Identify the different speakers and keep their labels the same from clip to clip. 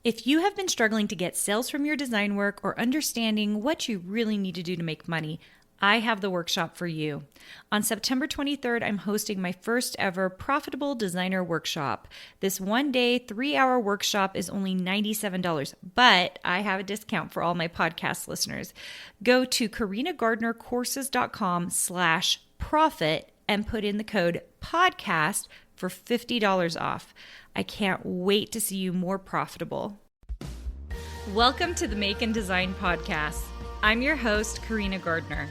Speaker 1: If you have been struggling to get sales from your design work or understanding what you really need to do to make money, I have the workshop for you. On September 23rd, I'm hosting my first ever Profitable Designer Workshop. This 1-day, 3-hour workshop is only $97, but I have a discount for all my podcast listeners. Go to carinagardnercourses.com/profit and put in the code podcast for $50 off. I can't wait to see you more profitable. Welcome to the Make and Design Podcast. I'm your host, Carina Gardner.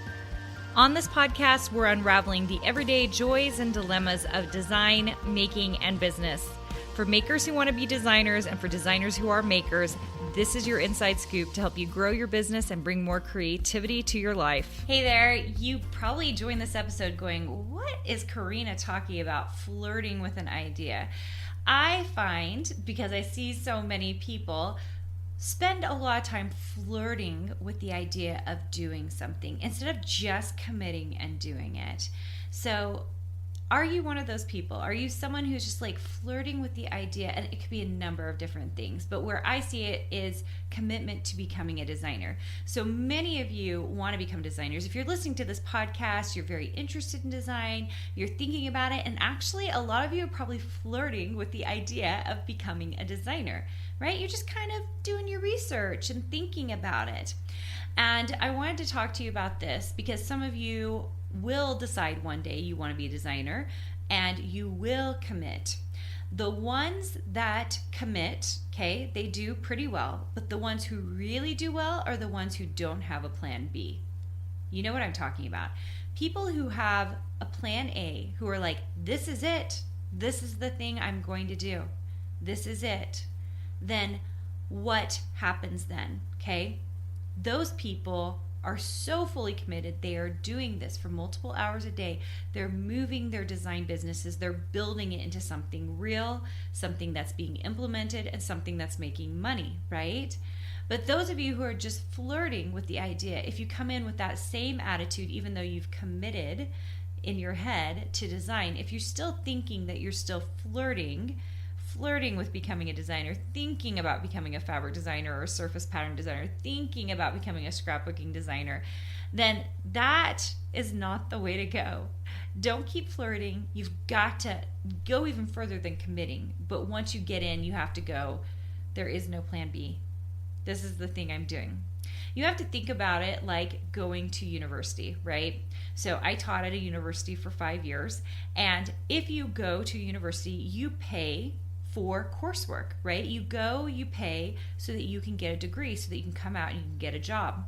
Speaker 1: On this podcast, we're unraveling the everyday joys and dilemmas of design, making, and business. For makers who want to be designers and for designers who are makers, this is your inside scoop to help you grow your business and bring more creativity to your life. Hey there, you probably joined this episode going, what is Carina talking about flirting with an idea? I find, because I see so many people, spend a lot of time flirting with the idea of doing something instead of just committing and doing it. So are you one of those people? Are you someone who's just like flirting with the idea? And it could be a number of different things, but where I see it is commitment to becoming a designer. So many of you want to become designers. If you're listening to this podcast, you're very interested in design, you're thinking about it, and actually a lot of you are probably flirting with the idea of becoming a designer, right? You're just kind of doing your research and thinking about it. And I wanted to talk to you about this because some of you will decide one day you want to be a designer and you will commit. The ones that commit, okay, they do pretty well, but the ones who really do well are the ones who don't have a plan B. You know what I'm talking about. People who have a plan A, who are like, this is it. This is the thing I'm going to do. This is it. Then what happens then, okay? Those people are so fully committed. They are doing this for multiple hours a day. They're moving their design businesses. They're building it into something real, something that's being implemented, and something that's making money, right? But those of you who are just flirting with the idea, if you come in with that same attitude, even though you've committed in your head to design, if you're still thinking that you're still flirting with becoming a designer, thinking about becoming a fabric designer or a surface pattern designer, thinking about becoming a scrapbooking designer, then that is not the way to go. Don't keep flirting. You've got to go even further than committing. But once you get in, you have to go, there is no plan B. This is the thing I'm doing. You have to think about it like going to university, right? So I taught at a university for 5 years. And if you go to university, you pay for coursework, right? You go, you pay so that you can get a degree, so that you can come out and you can get a job.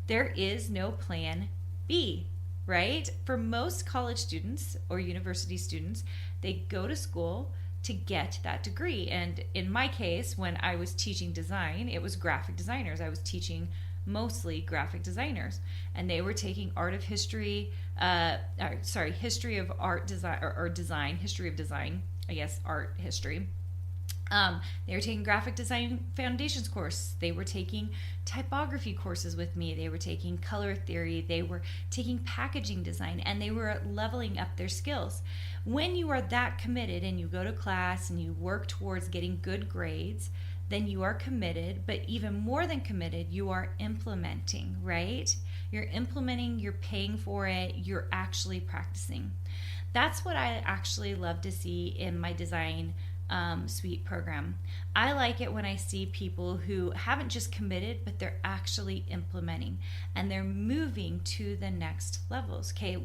Speaker 1: There is no plan B, right? For most college students or university students, they go to school to get that degree. And in my case, when I was teaching design, it was graphic designers. I was teaching mostly graphic designers, and they were taking history of art design, or design, history of design, I guess art history. They were taking graphic design foundations course. They were taking typography courses with me. They were taking color theory. They were taking packaging design, and they were leveling up their skills. When you are that committed and you go to class and you work towards getting good grades, then you are committed, but even more than committed, you are implementing, right? You're implementing, you're paying for it, you're actually practicing. That's what I actually love to see in my design suite program. I like it when I see people who haven't just committed, but they're actually implementing and they're moving to the next levels. Okay,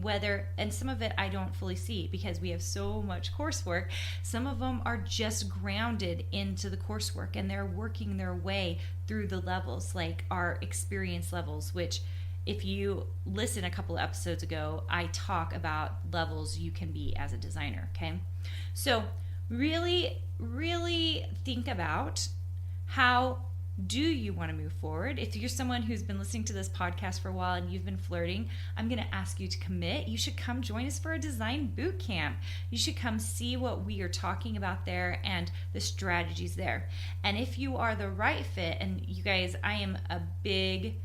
Speaker 1: and some of it I don't fully see because we have so much coursework. Some of them are just grounded into the coursework and they're working their way through the levels, like our experience levels, which if you listen a couple of episodes ago, I talk about levels you can be as a designer. Okay, so really, really think about how do you want to move forward. If you're someone who's been listening to this podcast for a while and you've been flirting, I'm going to ask you to commit. You should come join us for a design boot camp. You should come see what we are talking about there and the strategies there. And if you are the right fit, and you guys, I am a big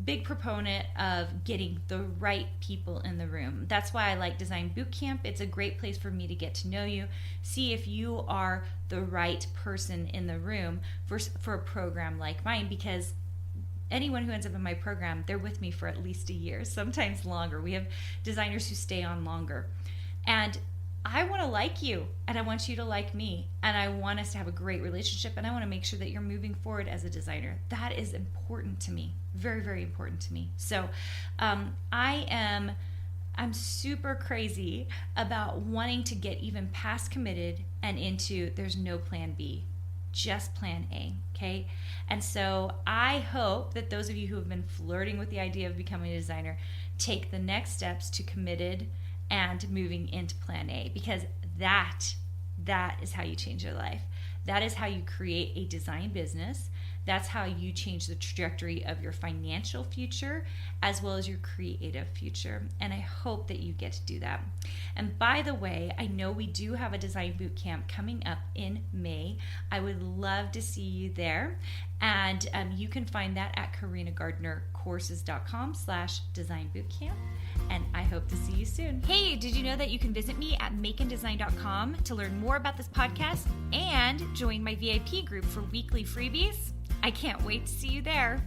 Speaker 1: big proponent of getting the right people in the room. That's why I like Design Bootcamp. It's a great place for me to get to know you, see if you are the right person in the room for a program like mine, because anyone who ends up in my program, they're with me for at least a year, sometimes longer. We have designers who stay on longer. And I want to like you, and I want you to like me, and I want us to have a great relationship, and I want to make sure that you're moving forward as a designer. That is important to me, very, very important to me. So I'm super crazy about wanting to get even past committed and into there's no plan B, just plan A, okay? And so I hope that those of you who have been flirting with the idea of becoming a designer take the next steps to committed and moving into plan A, because that is how you change your life. That is how you create a design business. That's how you change the trajectory of your financial future as well as your creative future. And I hope that you get to do that. And by the way, I know we do have a design boot camp coming up in May. I would love to see you there. And you can find that at carinagardnercourses.com/designbootcamp. And I hope to see you soon. Hey, did you know that you can visit me at makeanddesign.com to learn more about this podcast and join my VIP group for weekly freebies? I can't wait to see you there.